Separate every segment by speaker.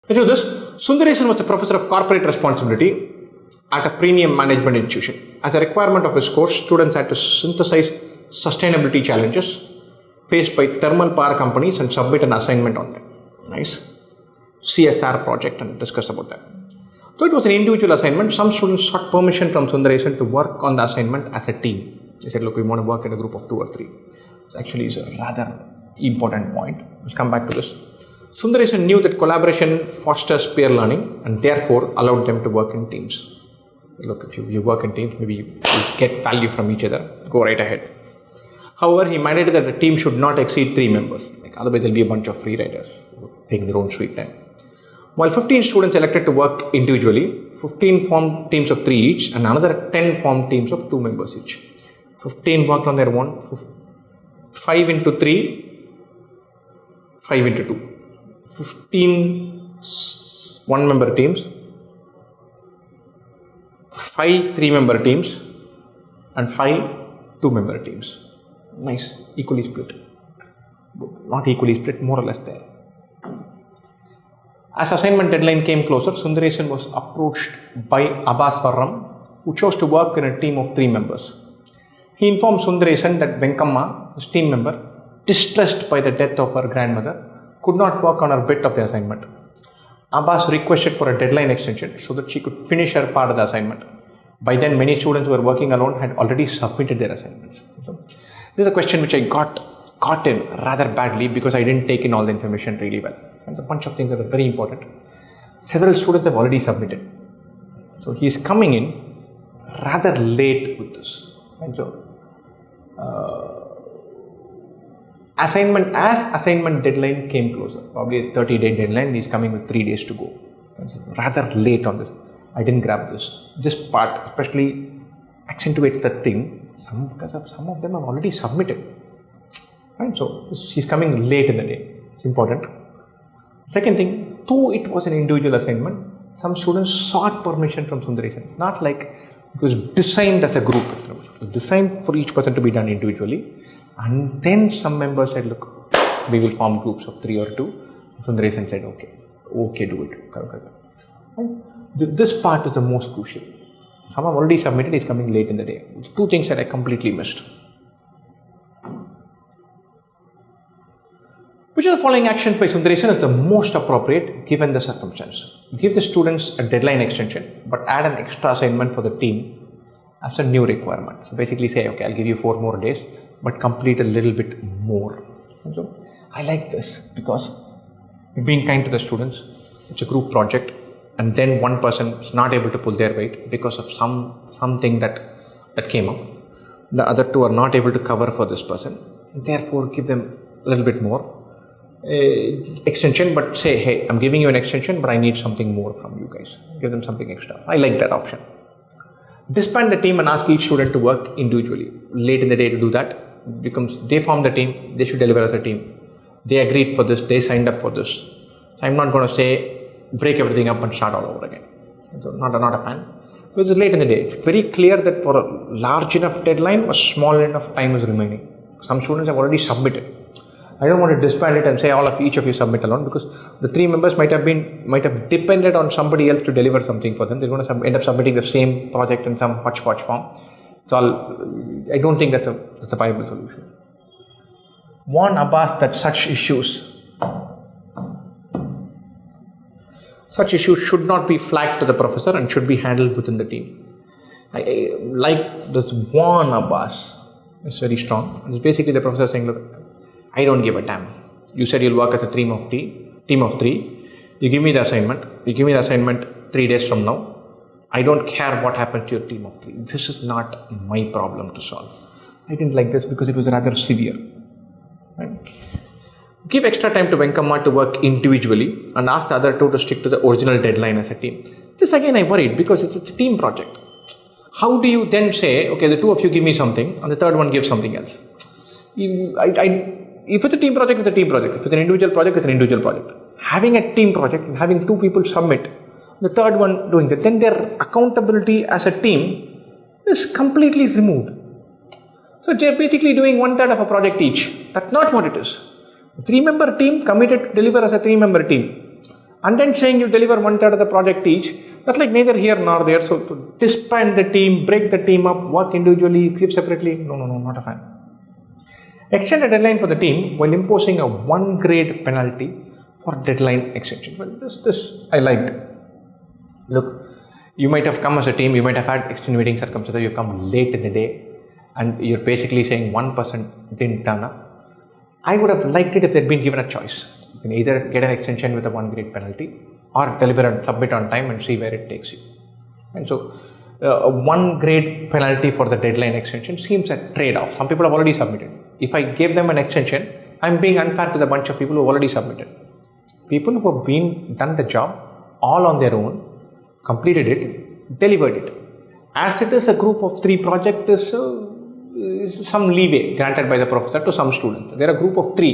Speaker 1: It was this. Sundarsen was a professor of corporate responsibility at a premium management institution. As a requirement of his course, students had to synthesize sustainability challenges faced by thermal power companies and submit an assignment on them. Nice. CSR project and discuss about that. So it was an individual assignment. Some students sought permission from Sundarsen to work on the assignment as a team. They said, look, we want to work in a group of 2 or 3. This actually is a rather important point. We'll come back to this. Sundarsen knew that collaboration fosters peer learning and therefore allowed them to work in teams. Look, if you work in teams, maybe you get value from each other, go right ahead. However, he mandated that the team should not exceed 3 members. Otherwise, there will be a bunch of free riders taking their own sweet time. While 15 students elected to work individually, 15 formed teams of 3 each and another 10 formed teams of 2 members each. 15 worked on their own, 5 into 3, 5 into 2. 15 1-member teams, 5 3-member teams and 5 2-member teams. Nice, equally split. Not equally split, more or less there. As assignment deadline came closer, Sundarsen was approached by Abbas Varram, who chose to work in a team of 3 members. He informed Sundarsen that Venkamma, his team member, distressed by the death of her grandmother, could not work on her bit of the assignment. Abbas requested for a deadline extension so that she could finish her part of the assignment. By then, many students who were working alone had already submitted their assignments. So, this is a question which I got caught in rather badly because I didn't take in all the information really well. And a bunch of things that are very important. Several students have already submitted. So, he is coming in rather late with this. And so, assignment deadline came closer, probably a 30-day deadline, he's coming with 3 days to go. It's rather late on this. I didn't grab this. This part especially accentuates that thing, because some of them have already submitted. Right? So he's coming late in the day. It's important. Second thing, though it was an individual assignment, some students sought permission from Sundarsen. Not like it was designed as a group. It was designed for each person to be done individually. And then some members said, look, we will form groups of 3 or 2. Sundarsen said, okay, do it. This part is the most crucial. Some have already submitted, he's coming late in the day. It's 2 things that I completely missed. Which of the following actions by Sundarsen is the most appropriate given the circumstance? Give the students a deadline extension, but add an extra assignment for the team as a new requirement. So basically say, okay, I'll give you 4 more days, but complete a little bit more. And so I like this because you're being kind to the students. It's a group project, and then one person is not able to pull their weight because of something that came up. The other 2 are not able to cover for this person. And therefore, give them a little bit more extension, but say, hey, I'm giving you an extension, but I need something more from you guys. Give them something extra. I like that option. Disband the team and ask each student to work individually. Late in the day to do that becomes they form the team, they should deliver as a team. They agreed for this, they signed up for this. So I'm not going to say break everything up and start all over again. So not a fan. Because it's late in the day. It's very clear that for a large enough deadline, a small enough time is remaining. Some students have already submitted. I don't want to disband it and say each of you submit alone, because the 3 members might have depended on somebody else to deliver something for them. They're going to end up submitting the same project in some hodgepodge form. I don't think that's a viable solution. Warn Abbas that such issues should not be flagged to the professor and should be handled within the team. I like this warn Abbas. It's very strong. It's basically the professor saying, look, I don't give a damn. You said you'll work as a team of 3. You give me the assignment. You give me the assignment 3 days from now. I don't care what happens to your team of 3. This is not my problem to solve. I didn't like this because it was rather severe. Right? Give extra time to Venkamma to work individually and ask the other 2 to stick to the original deadline as a team. This again I worried because it's a team project. How do you then say, okay, the 2 of you give me something and the 3rd one gives something else? If it's a team project, it's a team project. If it's an individual project, it's an individual project. Having a team project and having 2 people submit, the 3rd one doing that, then their accountability as a team is completely removed. So they're basically doing 1/3 of a project each. That's not what it is. A 3-member team committed to deliver as a 3-member team. and then saying you deliver 1/3 of the project each, that's like neither here nor there. So to disband the team, break the team up, work individually, give separately, no, not a fan. Extend a deadline for the team while imposing a 1 grade penalty for deadline extension. Well, this I liked. Look, you might have come as a team, you might have had extenuating circumstances, you come late in the day, and you're basically saying 1% didn't turn up. I would have liked it if they'd been given a choice. You can either get an extension with a 1 grade penalty or deliver and submit on time and see where it takes you. And so, a 1 grade penalty for the deadline extension seems a trade-off. Some people have already submitted. If I gave them an extension, I'm being unfair to the bunch of people who have already submitted. People who have done the job all on their own, completed it, delivered it. As it is a group of 3 project, is some leeway granted by the professor to some students. They're a group of 3.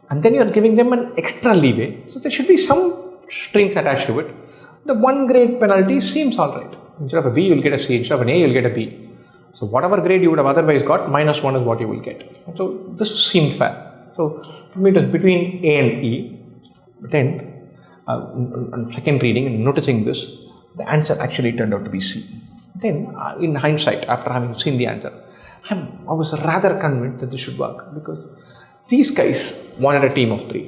Speaker 1: And then you are giving them an extra leeway. So there should be some strings attached to it. The 1 grade penalty seems alright. Instead of a B, you'll get a C. Instead of an A, you'll get a B. So whatever grade you would have otherwise got, -1 is what you will get. So this seemed fair. So for me, it was between A and E. But then, on second reading and noticing this, the answer actually turned out to be C. Then, in hindsight, after having seen the answer, I was rather convinced that this should work, because these guys wanted a team of 3.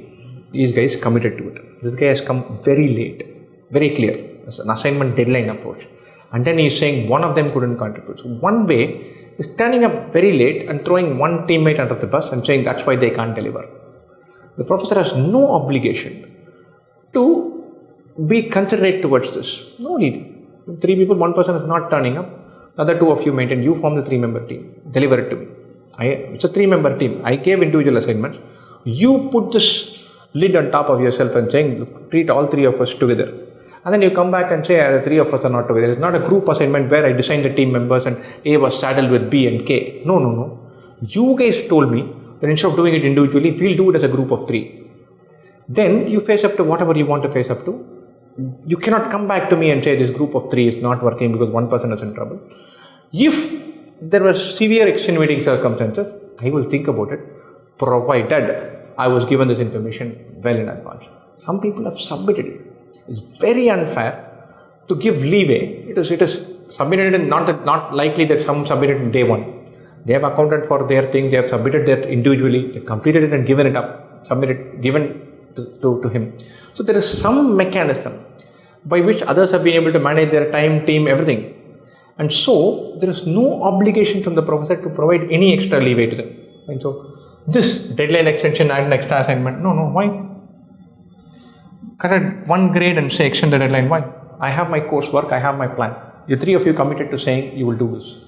Speaker 1: These guys committed to it. This guy has come very late, very clear. It's an assignment deadline approach. And then he's saying one of them couldn't contribute. So one way is turning up very late and throwing one teammate under the bus and saying that's why they can't deliver. The professor has no obligation to be considerate towards this. No need. 3 people, 1 person is not turning up. The other 2 of you maintain. You form the 3-member team. Deliver it to me. It's a 3-member team. I gave individual assignments. You put this lid on top of yourself and saying, look, treat all 3 of us together. And then you come back and say, the 3 of us are not together. It's not a group assignment where I designed the team members and A was saddled with B and K. No. You guys told me that instead of doing it individually, we'll do it as a group of 3. Then you face up to whatever you want to face up to. You cannot come back to me and say this group of 3 is not working because 1 person is in trouble. If there were severe extenuating circumstances, I will think about it, provided I was given this information well in advance. Some people have submitted it. It's very unfair to give leeway. It is submitted, and not likely that some submitted in day 1. They have accounted for their thing, they have submitted that individually, they've completed it and given it up, given to him. So there is some mechanism by which others have been able to manage their time, team, everything. And so there is no obligation from the professor to provide any extra leeway to them. And so this deadline extension and an extra assignment, no, why? Cut it 1 grade and say extend the deadline. Why? I have my coursework, I have my plan. You 3 of you committed to saying you will do this.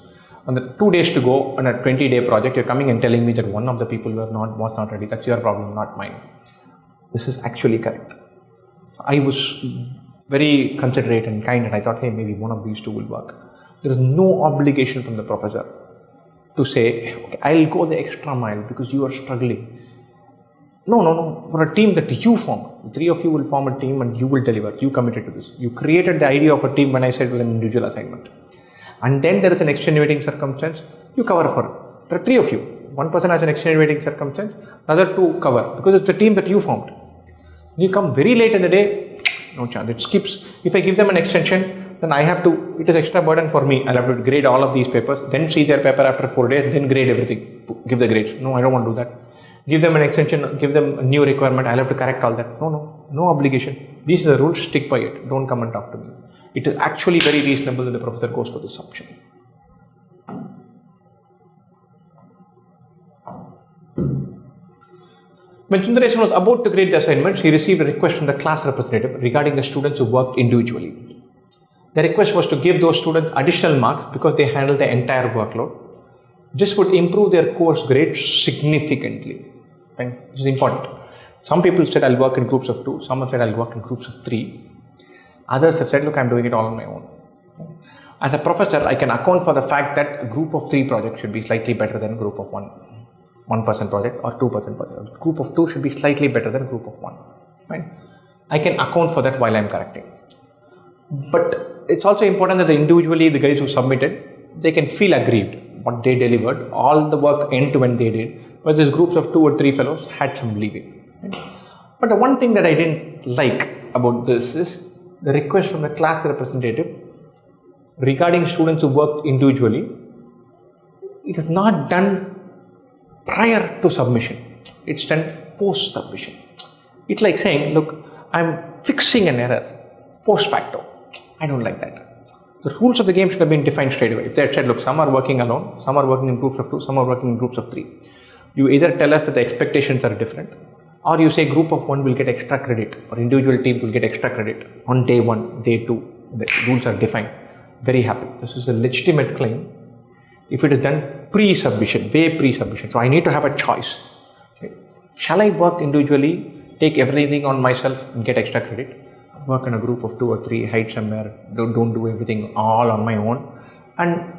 Speaker 1: On the 2 days to go on a 20-day project, you're coming and telling me that one of the people was not ready. That's your problem, not mine. This is actually correct. I was very considerate and kind, and I thought, hey, maybe one of these 2 will work. There is no obligation from the professor to say, okay, I'll go the extra mile because you are struggling. No. For a team that you formed, 3 of you will form a team and you will deliver. You committed to this. You created the idea of a team when I said it was an individual assignment. And then there is an extenuating circumstance, you cover for it. There are 3 of you. 1 person has an extenuating circumstance, the other 2 cover because it's the team that you formed. You come very late in the day, no chance. It skips. If I give them an extension, then I have to, it is extra burden for me. I'll have to grade all of these papers, then see their paper after 4 days, then grade everything, give the grades. No, I don't want to do that. Give them an extension, give them a new requirement, I'll have to correct all that. No obligation. These are the rules, stick by it. Don't come and talk to me. It is actually very reasonable that the professor goes for this option. When Sundarsen was about to grade the assignments, he received a request from the class representative regarding the students who worked individually. The request was to give those students additional marks because they handled the entire workload. This would improve their course grade significantly. And this is important. Some people said I'll work in groups of 2, some have said I'll work in groups of 3. Others have said, look, I'm doing it all on my own. As a professor, I can account for the fact that a group of 3 project should be slightly better than a group of 1-person project or 2-person project. A group of 2 should be slightly better than a group of 1. Right? I can account for that while I'm correcting. But it's also important that individually the guys who submitted, they can feel aggrieved. What they delivered, all the work end to end they did, but these groups of 2 or 3 fellows had some leeway. Right? But the one thing that I didn't like about this is the request from the class representative regarding students who worked individually. It is not done prior to submission. It's done post submission. It's like saying, look, I'm fixing an error post facto. I don't like that. The rules of the game should have been defined straight away. If they had said, look, some are working alone, some are working in groups of 2, some are working in groups of 3. You either tell us that the expectations are different, or you say group of 1 will get extra credit, or individual teams will get extra credit on day 1, day 2. The rules are defined. Very happy. This is a legitimate claim if it is done pre-submission, way pre-submission. So I need to have a choice. Shall I work individually, take everything on myself and get extra credit? Work in a group of 2 or 3, hide somewhere, don't do everything all on my own and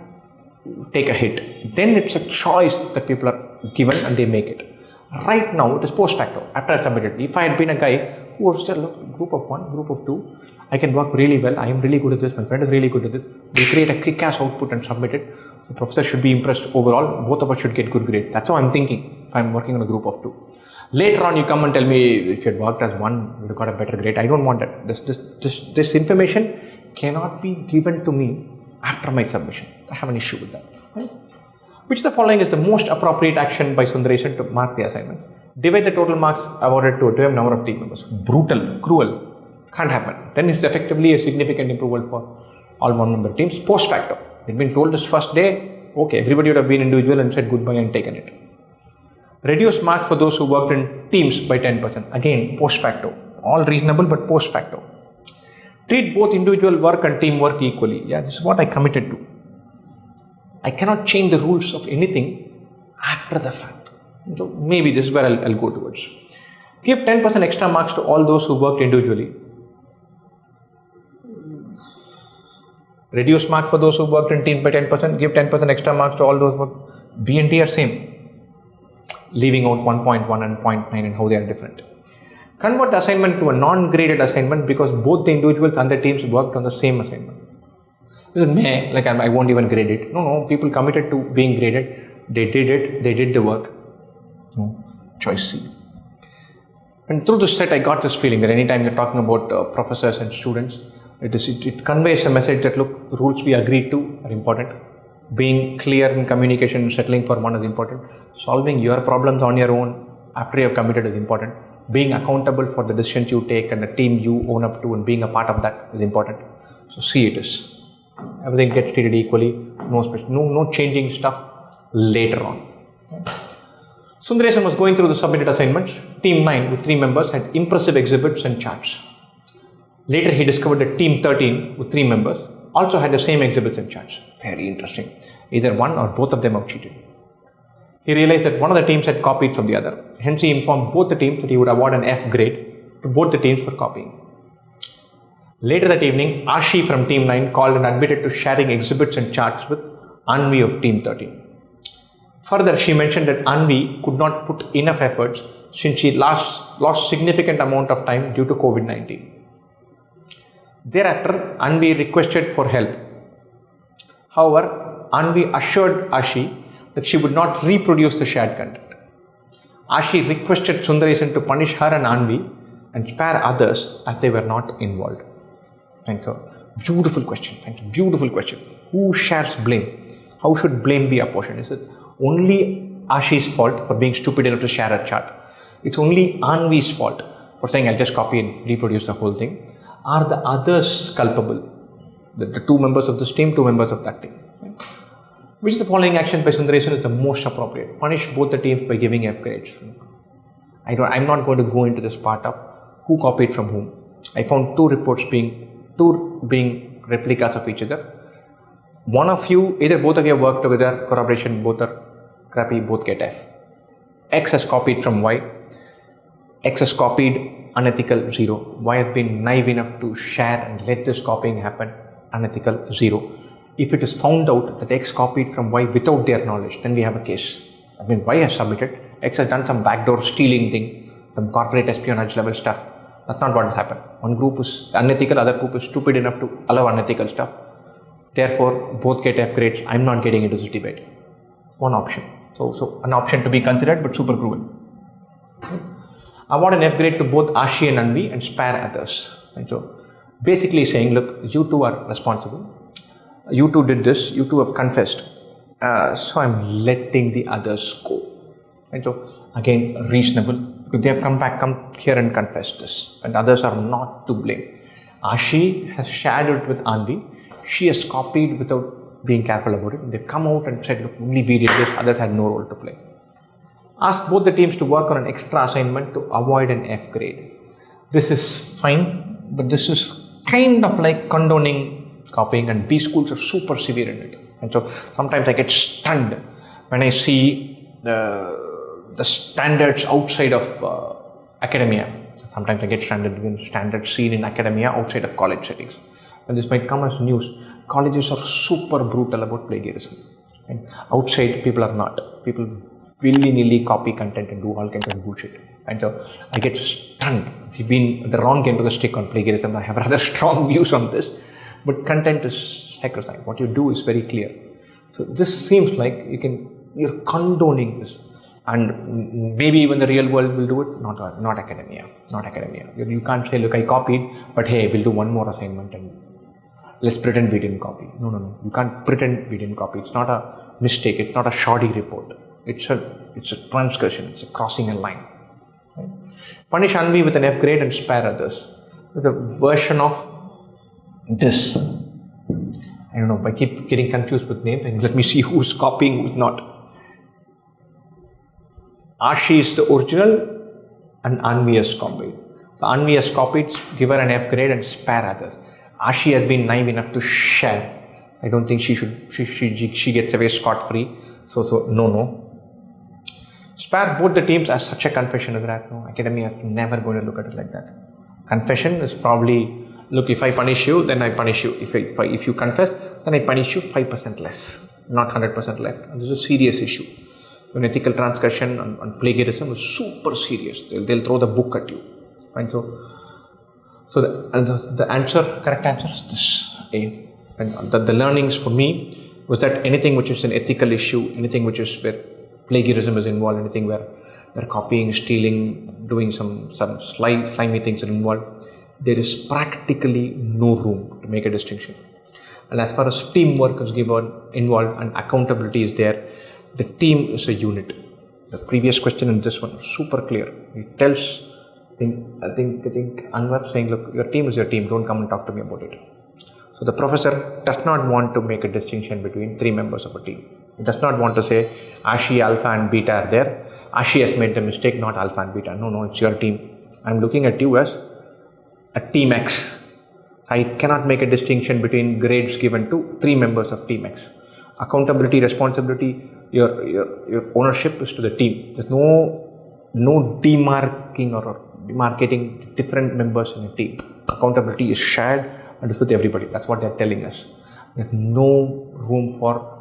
Speaker 1: take a hit. Then it's a choice that people are given and they make it. Right now it is post facto, after I submitted. If I had been a guy who was still a group of 1, group of 2, I can work really well, I am really good at this, my friend is really good at this, we create a kick-ass output and submit it. The professor should be impressed overall, both of us should get good grades. That's how I'm thinking if I'm working in a group of 2. Later on you come and tell me if you had worked as 1, you would have got a better grade. I don't want that. This information cannot be given to me after my submission. I have an issue with that. Right? Which of the following is the most appropriate action by Sundarsen to mark the assignment? Divide the total marks awarded to a number of team members. Brutal, cruel, can't happen. Then it's effectively a significant improvement for all 1-member teams. Post facto, they've been told this first day, okay, everybody would have been individual and said goodbye and taken it. Reduce marks for those who worked in teams by 10%. Again, post facto. All reasonable, but post facto. Treat both individual work and teamwork equally. Yeah, this is what I committed to. I cannot change the rules of anything after the fact. So maybe this is where I'll go towards. Give 10% extra marks to all those who worked individually. Reduce marks for those who worked in teams by 10%. Give 10% extra marks to all those who worked. B and T are same. Leaving out 1.1 and 0.9 and how they are different. Convert the assignment to a non-graded assignment because both the individuals and the teams worked on the same assignment. This is meh, like I won't even grade it. No, people committed to being graded. They did it, they did the work. No, choice C. And through this set, I got this feeling that anytime you're talking about professors and students, it conveys a message that look, rules we agreed to are important. Being clear in communication and settling for one is important. Solving your problems on your own after you have committed is important. Being accountable for the decisions you take and the team you own up to and being a part of that is important. So C it is. Everything gets treated equally. No changing stuff later on. Sundarsen was going through the submitted assignments. Team 9 with 3 members had impressive exhibits and charts. Later he discovered that Team 13 with 3 members also had the same exhibits and charts. Very interesting. Either one or both of them have cheated. He realized that one of the teams had copied from the other. Hence he informed both the teams that he would award an F grade to both the teams for copying. Later that evening, Ashi from Team 9 called and admitted to sharing exhibits and charts with Anvi of Team 13. Further, she mentioned that Anvi could not put enough efforts since she lost significant amount of time due to COVID-19. Thereafter, Anvi requested for help. However, Anvi assured Ashi that she would not reproduce the shared content. Ashi requested Sundarsen to punish her and Anvi and spare others as they were not involved. Thank you. Beautiful question. Thank you. Beautiful question. Who shares blame? How should blame be apportioned? Is it only Ashi's fault for being stupid enough to share a chart? It's only Anvi's fault for saying I'll just copy and reproduce the whole thing. Are the others culpable? The 2 members of this team, 2 members of that team. Right? Which of the following action by Sundarsen is the most appropriate? Punish both the teams by giving F grades. I'm not going to go into this part of who copied from whom. I found 2 reports being replicas of each other. One of you, either both of you have worked together, corroboration, both are crappy, both get F. X has copied from Y. X has copied, unethical, 0. Y has been naive enough to share and let this copying happen, unethical, 0. If it is found out that X copied from Y without their knowledge, then we have a case. I mean, Y has submitted, X has done some backdoor stealing thing, some corporate espionage level stuff. That's not what has happened. One group is unethical, other group is stupid enough to allow unethical stuff. Therefore, both get F grades. I'm not getting into this debate. One option. So an option to be considered, but super cruel. Award an F grade to both Ashi and Anvi and spare others. And so basically saying, look, you two are responsible. You two did this. You two have confessed. So I'm letting the others go. And so again, reasonable. Because they have come here and confessed this. And others are not to blame. Ashi has shared it with Anvi. She has copied without being careful about it. They've come out and said, look, only we did this. Others had no role to play. Ask both the teams to work on an extra assignment to avoid an F grade. This is fine, but this is kind of like condoning copying, and B schools are super severe in it. And so sometimes I get stunned when I see the standards outside of academia. Sometimes I get standards seen in academia outside of college settings. And this might come as news. Colleges are super brutal about plagiarism. And outside, people are not. People willy-nilly copy content and do all kinds of bullshit. And so I get stunned. We've been at the wrong end of the stick on plagiarism. I have rather strong views on this. But content is sacrosanct. What you do is very clear. So this seems like you're condoning this. And maybe even the real world will do it, not academia. Not academia. You can't say, look, I copied, but hey, we'll do one more assignment and let's pretend we didn't copy. No. You can't pretend we didn't copy. It's not a mistake. It's not a shoddy report. It's a transgression. It's a crossing a line. Right? Punish Anvi with an F grade and spare others with a version of this. I don't know. I keep getting confused with names. And let me see who's copying, who's not. Ashi is the original and Anvi has copied. So Anvi has copied, give her an F grade and spare others. Ashi has been naive enough to share. I don't think she gets away scot-free. So no. Spare both the teams as such a confession is that no, academia is never going to look at it like that. Confession is probably, look, if I punish you, then I punish you. If you confess, then I punish you 5% less, not 100% left. And this is a serious issue. An ethical transgression on plagiarism is super serious. They'll throw the book at you. Right? So the correct answer is this. A. And the learnings for me was that anything which is an ethical issue, anything which is where plagiarism is involved, anything where copying, stealing, doing some slimy things are involved, there is practically no room to make a distinction. And as far as teamwork is involved and accountability is there, the team is a unit. The previous question and this one is super clear. It tells, I think Anwar saying, look, your team is your team. Don't come and talk to me about it. So the professor does not want to make a distinction between three members of a team. He does not want to say Ashi, Alpha and Beta are there. Ashi has made the mistake, not Alpha and Beta. No, it's your team. I'm looking at you as a team X. I cannot make a distinction between grades given to three members of team X. Accountability, responsibility, your ownership is to the team. There's no demarcating different members in a team. Accountability is shared and is with everybody. That's what they're telling us. There's no room for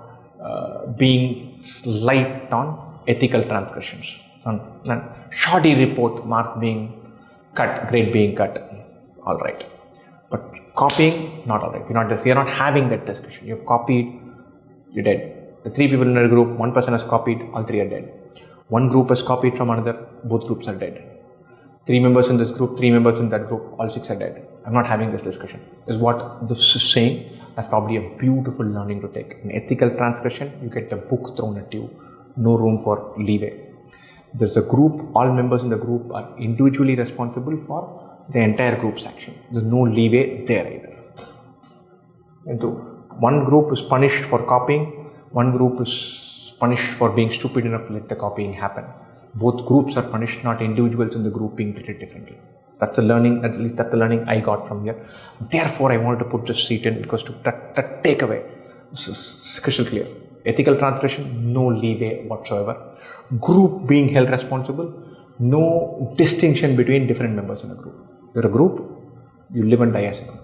Speaker 1: being light on ethical transgressions. And shoddy report, mark being cut, grade being cut, all right. But copying, not all right. We're not having that discussion. You've copied, you're dead. The three people in a group, one person has copied, all three are dead. One group has copied from another, both groups are dead. Three members in this group, three members in that group, all six are dead. I'm not having this discussion. Is what this is saying. That's probably a beautiful learning to take. In ethical transgression, you get the book thrown at you. No room for leeway. There's a group, all members in the group are individually responsible for the entire group's action. There's no leeway there either. And so one group is punished for copying, one group is punished for being stupid enough to let the copying happen. Both groups are punished, not individuals in the group being treated differently. That's the learning, at least that's the learning I got from here. Therefore, I wanted to put this seat in because that takeaway is crystal clear. Ethical transgression, no leeway whatsoever. Group being held responsible, no distinction between different members in a group. You're a group, you live and die as a group.